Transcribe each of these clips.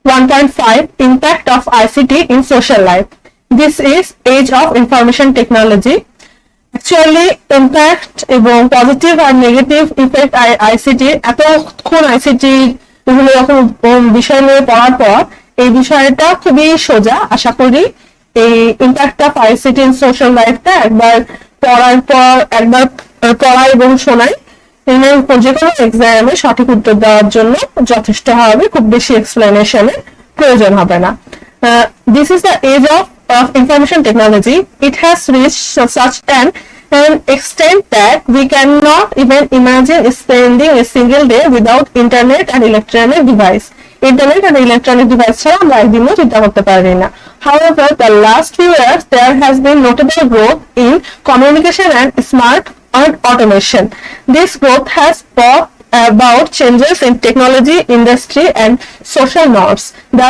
1.5 Impact of ICT in social life. This is age of information technology. Actually impact এবং positive আর negative effect ICT এতক্ষণ ICT বিভিন্ন রকম বিষয় নিয়ে পড়ার পর এই বিষয়টা খুবই সোজা। আশা করি এই impact of ICT in social লাইফটা একবার পড়ার পর একবার পড়া এবং শোনাই যে কোনো এক্সামে সঠিক উত্তর দেওয়ার জন্য যথেষ্ট হবে, খুব বেশি এক্সপ্লেনেশনের প্রয়োজন হবে না। This is the age of information technology. It has reached such an extent that we cannot even imagine spending a single day without internet and electronic device. Internet and electronic device ছাড়া আমরা একদিনও চিন্তা করতে পারি না। However, the last few years there has been notable growth in communication and smart and automation. This growth has brought about changes in technology, industry, and social norms. The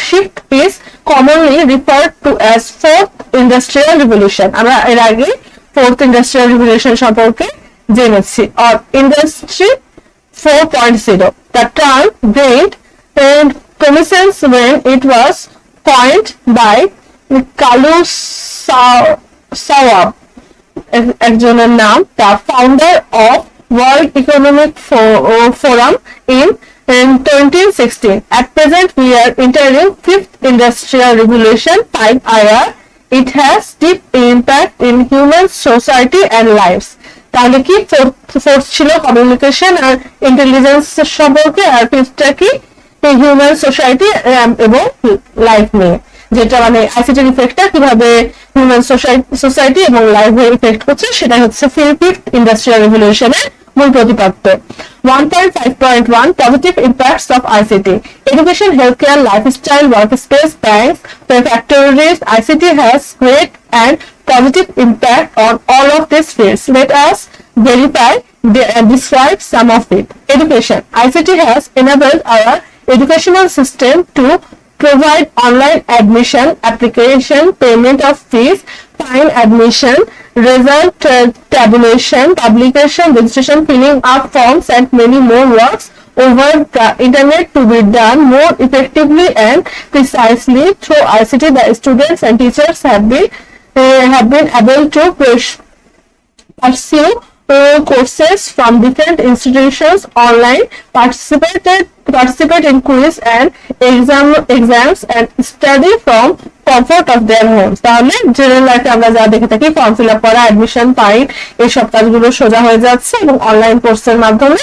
shift is commonly referred to as fourth industrial revolution. আমরা এর আগে fourth industrial revolution সম্পর্কে জেনেছি, or industry 4.0. The term gained prominence when it was coined by Kalu Schwab, একজনের নাম, the founder of World Economic Forum in 2016. At present, we are entering fifth industrial revolution, 5IR. It has deep impact in human society and lives. তাহলে কি fourth ছিল communication আর intelligence সম্পর্কে, আর ফিফথটা কি human society এবং life নিয়ে, যেটা মানে আইসিটির ইফেক্টটা কিভাবে হিউম্যান সোসাইটি এবং লাইফে ইফেক্ট করছে সেটা হচ্ছে ফিফথ ইন্ডাস্ট্রিয়াল রেভলিউশনের মূল প্রতিপাদ্য। 1.5.1 Positive impacts of ICT. Education, healthcare, lifestyle, workspace, banks, factories. ICT has great and positive impact on all of these fields. Let us verify and describe some of it. Education. ICT has enabled our educational system to provide online admission, application, payment of fees, fine admission, result tabulation, publication, registration, filling up forms, and many more works over the internet to be done more effectively and precisely through ICT. The students and teachers have been able to pursue courses from different institutions online, participate in quiz and exams, and study from comfort of their homes. তাহলে general লাইফে আমরা যা দেখে থাকি form fill up করা, admission পাই, এই সব কাজগুলো সোজা হয়ে যাচ্ছে এবং অনলাইন কোর্সের মাধ্যমে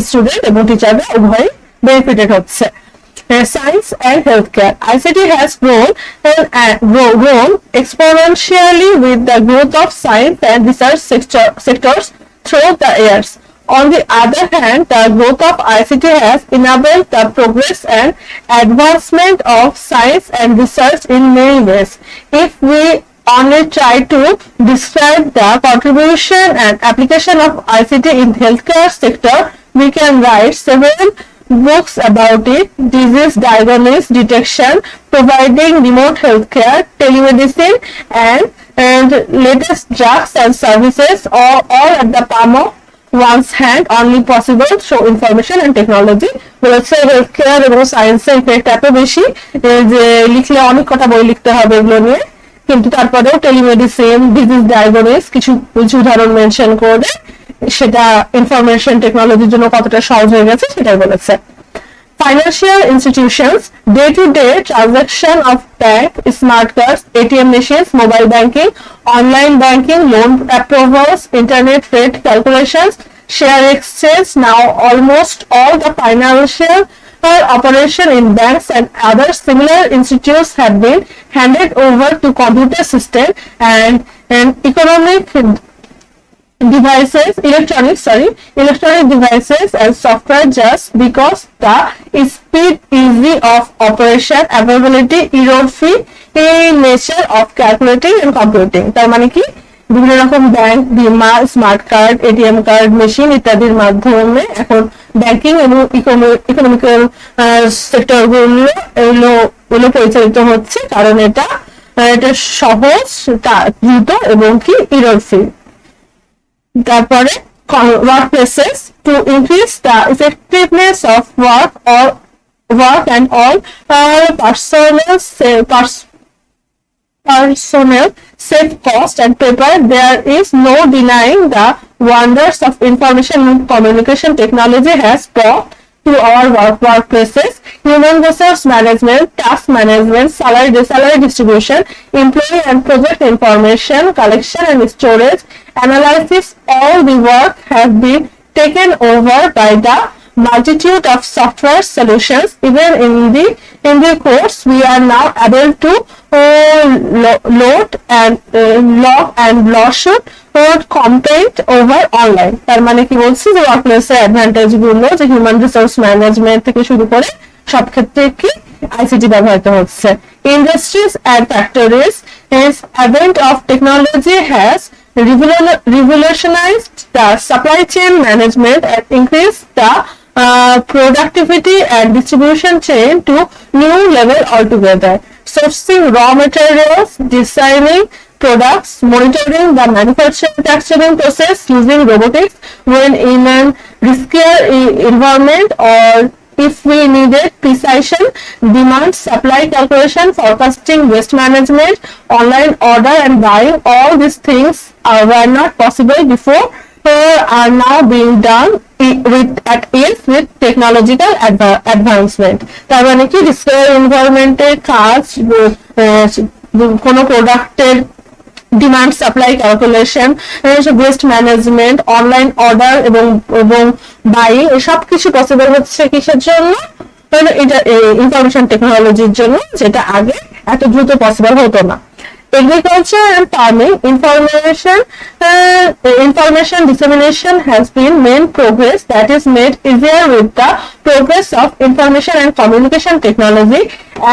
স্টুডেন্ট এবং টিচাররা উভয় বেনিফিটেড হচ্ছে। Science and healthcare. ICT has grown exponentially with the growth of science and research sectors through the years. On the other hand, the growth of ICT has enabled the progress and advancement of science and research in many ways. If we only try to describe the contribution and application of ICT in healthcare sector, we can write several books about it. Disease diagnosis, detection, providing remote healthcare, telemedicine, and latest drugs and services, all at the palm of one's hand, only possible through information and technology. বলেছে health care এবং সায়েন্সের effect এত বেশি যে লিখলে অনেক কথা বই লিখতে হবে এগুলো নিয়ে, কিন্তু তারপরেও টেলিমেডিসিন, ডিজিজ ডায়াগনোসিস কিছু উদাহরণ মেনশন করে সেটা ইনফরমেশন টেকনোলজির জন্য কতটা সহজ হয়ে গেছে সেটাই বলেছে। Financial institutions, day-to-day transaction of bank, smart cards, ATM machines, mobile banking, online banking, loan approvals, internet rate calculations, share exchange. Now almost all the financial operation in banks and other similar institutes have been handed over to computer system and electronic devices and software, just because the speed, easy of operation, availability, error-free nature of calculating and computing. তার মানে কি বিভিন্ন রকম bank, বীমা, smart card, ATM card, machine ইত্যাদির মাধ্যমে এখন banking এবং ইকোনমিক্যাল সেক্টরগুলো পরিচালিত হচ্ছে, কারণ এটা সহজ, দ্রুত এবং কি এরর ফ্রি। তারপরে workplaces, to increase the effectiveness of work, or work and all personnel save cost and paper. There is no denying the wonders of information and communication technology has brought to our workplaces. Human resource management, task management, salary distribution, employee and project information collection and storage, analysis, all the work have been taken over by the multitude of software solutions. Even in the course, we are now able to load and log and lawsuit complaint over online. তার মানে কি বলছি যে ওয়ার্কপ্লেসের advantage গুলো যে human resource management থেকে শুরু করে সব ক্ষেত্রে কি আইসিটি ব্যবহৃত হচ্ছে। Industries and factories is advent of technology has revolutionized the supply chain management and increased the productivity and distribution chain to new level altogether. Sourcing raw materials, designing products, monitoring the manufacturing process using robotics when in a riskier environment, or if we needed precision demand supply calculation, forecasting, waste management, online order and buying, all these things were not possible before, are now being done at ease with technological advancement. তার মানে কি রিস্কিয়ার এনভায়রনমেন্টের কাজ কোনো প্রোডাক্টের demand supply calculation, waste management, online order এবং buying, সব কিছু possible হচ্ছে কিসের জন্য? এটা ইনফরমেশন টেকনোলজির জন্য, যেটা আগে এত দ্রুত পসিবল হতো না। Agriculture and farming, information dissemination has been main progress that is made easier with the progress of information and communication technology.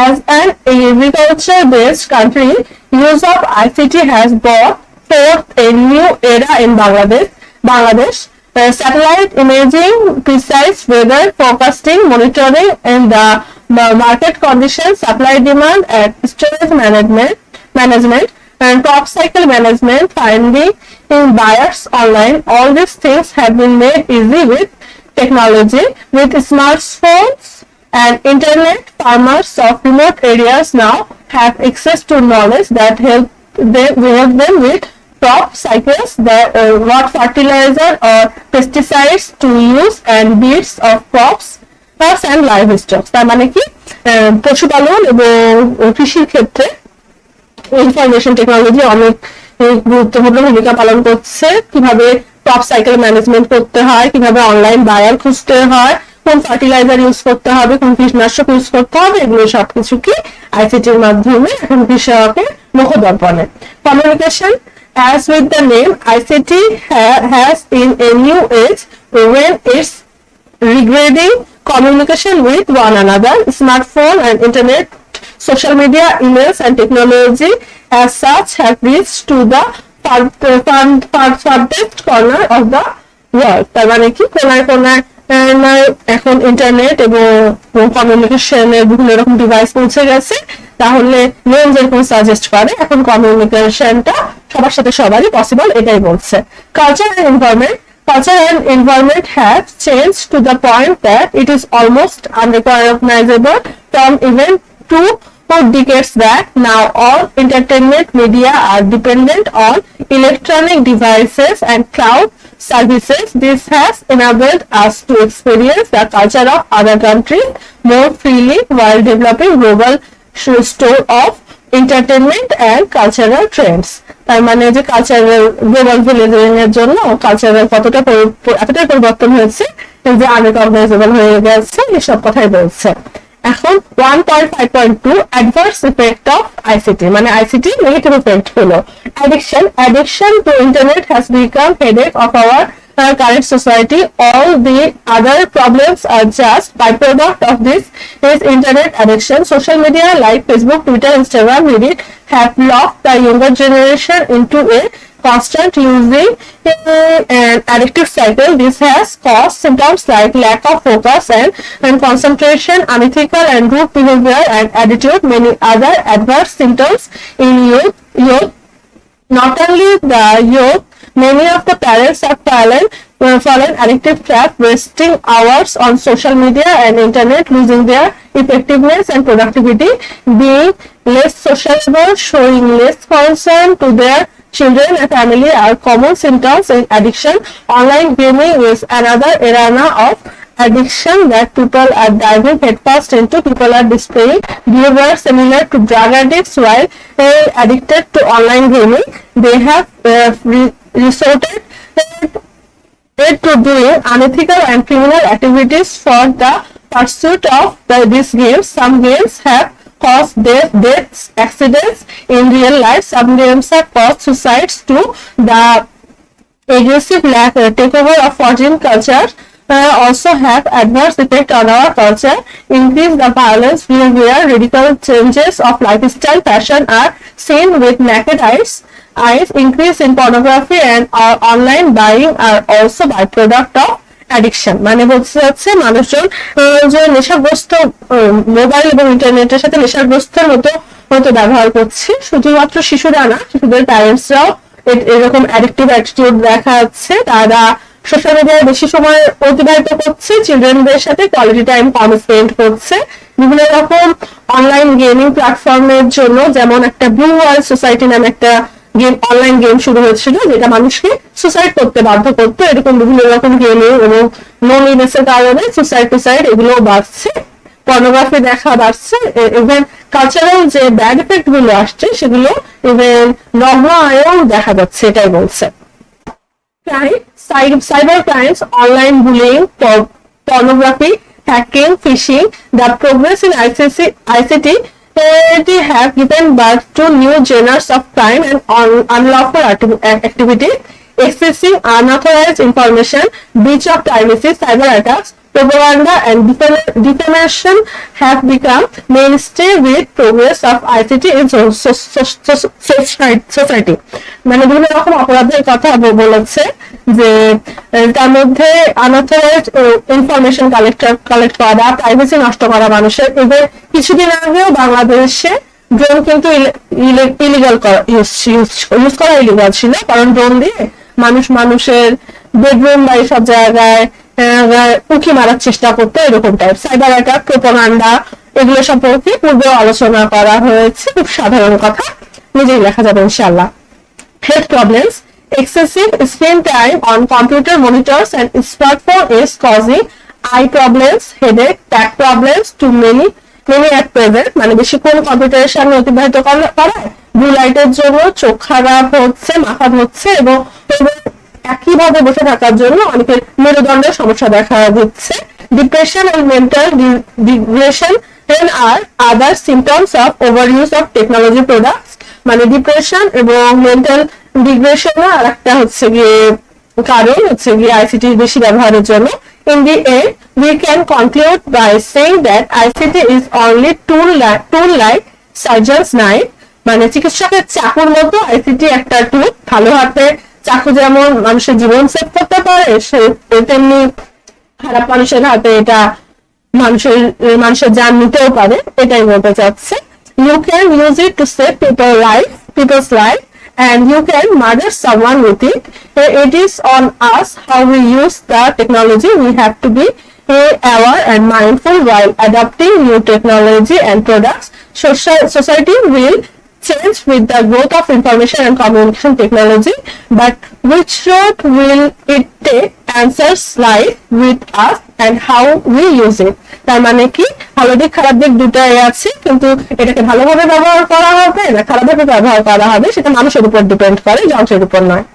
As an agriculture-based country, use of ICT has brought forth a new era in Bangladesh. Satellite imaging, precise weather forecasting, monitoring and the market conditions, supply demand and storage management and crop cycle management, finding buyers online, all these things have been made easy with technology. With smartphones and internet, farmers of remote areas now have access to knowledge that help them with crop cycles, what fertilizer or pesticides to use, and breeds of crops and livestock. তার মানে কি পশুপালন এবং কৃষির ক্ষেত্রে information technology অনেক গুরুত্বপূর্ণ ভূমিকা পালন করছে। কিভাবে ক্রপ সাইকেল ম্যানেজমেন্ট করতে হয়, কিভাবে অনলাইন বায়ার খুঁজতে হয়, কোন ফার্টিলাইজার ইউজ করতে হবে, কোন কীটনাশক ইউজ করতে হবে, এগুলো সবকিছু কি আইসিটির মাধ্যমে এখন কৃষকের মুখদর্পণে। Communication, as with the name, ICT has in a new age when it's regrading communication with one another. Smartphone and internet, social media, emails and technology as such have reached to the farthest corner of the world. তার মানে কি কোনায় কোনায় এখন internet এবং কমিউনিকেশনের বিভিন্ন রকম ডিভাইস পৌঁছে গেছে। তাহলে নেম যেরকম সাজেস্ট করে এখন কমিউনিকেশনটা সবার সাথে সবারই পসিবল, এটাই বলছে। Culture and environment have changed to the point that it is almost unrecognizable from even 2 decades back. Now all entertainment media are dependent on electronic devices and cloud services. This has enabled us to experience the culture of other countries more freely while developing global store of entertainment and cultural trends. তার মানে যে cultural global ভিলেজিং এর জন্য cultural এতটাই পরিবর্তন হয়েছে যে আনরিকগনাইজেবল হয়ে গেছে, এসব কথাই বলছে। এখন 1.5.2 অ্যাডভার্স ইফেক্ট অফ আইসিটি, মানে আইসিটি নেগেটিভ ইফেক্ট হলো addiction two internet has become headache of our current society. All the other problems are just byproduct of this internet addiction. Social media like Facebook, Twitter, Instagram, Reddit have locked the younger generation into a constant using an addictive cycle. This has caused symptoms like lack of focus and concentration, unethical and rude behavior and attitude, many other adverse symptoms in youth. Not only the youth Many of the parents are fallen addictive trap, wasting hours on social media and internet, losing their effectiveness and productivity, being less sociable, showing less concern to their children and family are common symptoms in addiction. Online gaming is another arena of addiction that people are diving headfirst into. People are displaying behavior similar to drug addicts while addicted to online gaming. They have resorted to doing unethical and criminal activities for the pursuit of these games. Some games have caused deaths, accidents in real life. Some games have caused suicides too. The aggressive takeover of foreign culture also have adverse effect on our culture. Increase the violence, behavior, radical changes of lifestyle, fashion are seen with naked eyes. Increase in pornography and online buying are also byproduct of addiction. মানে বলতে যাচ্ছে মানুষজন যে নেশাগ্রস্ত mobile এবং ইন্টারনেটের সাথে নেশাগ্রস্তের মতো হয়তো ব্যবহার করছে। শুধুমাত্র শিশুরা না, শিশুদের প্যারেন্টসরাও এরকম অ্যাডিকটিভ অ্যাটিটিউড দেখা যাচ্ছে। তারা সোশ্যাল মিডিয়ায় বেশি সময় অতিবাহিত করছে, চিলড্রেনদের সাথে কোয়ালিটি টাইম কম স্পেন্ড করছে। বিভিন্ন রকম অনলাইন গেমিং প্ল্যাটফর্মের জন্য, যেমন একটা ব্লু ওয়াল সোসাইটি নামে একটা অনলাইন গেম শুরু হয়েছিল যেটা মানুষকে সুসাইড করতে বাধ্য করতো। এরকম বিভিন্ন রকম গেমিং এবং লোনলিনেসের কারণে সুসাইড এগুলো বাড়ছে, পর্নোগ্রাফি দেখা বাড়ছে, ইভেন কালচারাল যে ব্যাড এফেক্ট গুলো আসছে সেগুলো ইভেন নগ্ন আয়েও দেখা যাচ্ছে, এটাই বলছে। Cyber crimes, online bullying, pornography, hacking, phishing, the progress in ICT have given birth to new genres of crime and unlawful activities. Excessive unauthorized information, breach of privacy, cyber attacks, propaganda and defamation have become mainstay with progress of ICT in society. মানে বিভিন্ন রকম অপরাধের কথা বলেছে যে তার মধ্যে unauthorised information collect করা, প্রাইভেসি নষ্ট করা মানুষের। এদের কিছুদিন আগেও বাংলাদেশে ড্রোন কিন্তু ইলিগাল ইউজ করা ইলিগাল ছিল, কারণ ড্রোন দিয়ে মানুষের বেডরুম বা এইসব জায়গায় উঁকি মারার চেষ্টা করতে, এরকম টাইপ। সাইবার অ্যাটাক, প্রোপাগান্ডা এগুলো সম্পর্কে পূর্বে আলোচনা করা হয়েছে, খুব সাধারণ কথা, নিজেই লেখা যাবে ইনশাআল্লাহ। Health problems, excessive screen time on computer monitors and smartphone is causing eye problems, headache, back problems to many at present. মানে বেশিক্ষণ কম্পিউটারের সামনে অতিবাহিত করায় ব্লু লাইটের জন্য চোখ খারাপ হচ্ছে, মাথা ধরছে এবং একইভাবে বসে থাকার জন্য অনেকের মেরুদণ্ডের সমস্যা দেখা দিচ্ছে। Depression and mental degradation are other symptoms of overuse of technology products. মানে ডিপ্রেশন এবং মেন্টাল ডিগ্রেশন আর একটা হচ্ছে গিয়ে কারণ হচ্ছে গিয়ে আইসিটি বেশি ব্যবহারের জন্য। In the end, we can conclude by saying that ICT is only tool like surgeon's knife. মানে চিকিৎসকের চাকুর মতো আইসিটি একটা টুল। ভালো হাতে চাকু যেমন মানুষের জীবন সেভ করতে পারে, তেমনি খারাপ মানুষের হাতে এটা মানুষের জান নিতেও পারে, এটাই বলতে চাচ্ছে। You can use it to save people's life, and you can murder someone with it. It is on us how we use the technology. We have to be aware and mindful while adopting new technology and products. Society will change with the growth of information and communication technology, but which road will it take answers lie with us and how we use it. তার মানে কি, ভালো দিক খারাপ দিক দুটাই আছে, কিন্তু এটাকে ভালোভাবে ব্যবহার করা হবে না খারাপভাবে ব্যবহার করা হবে সেটা মানুষের উপর ডিপেন্ড করে, যন্ত্রের উপর নয়।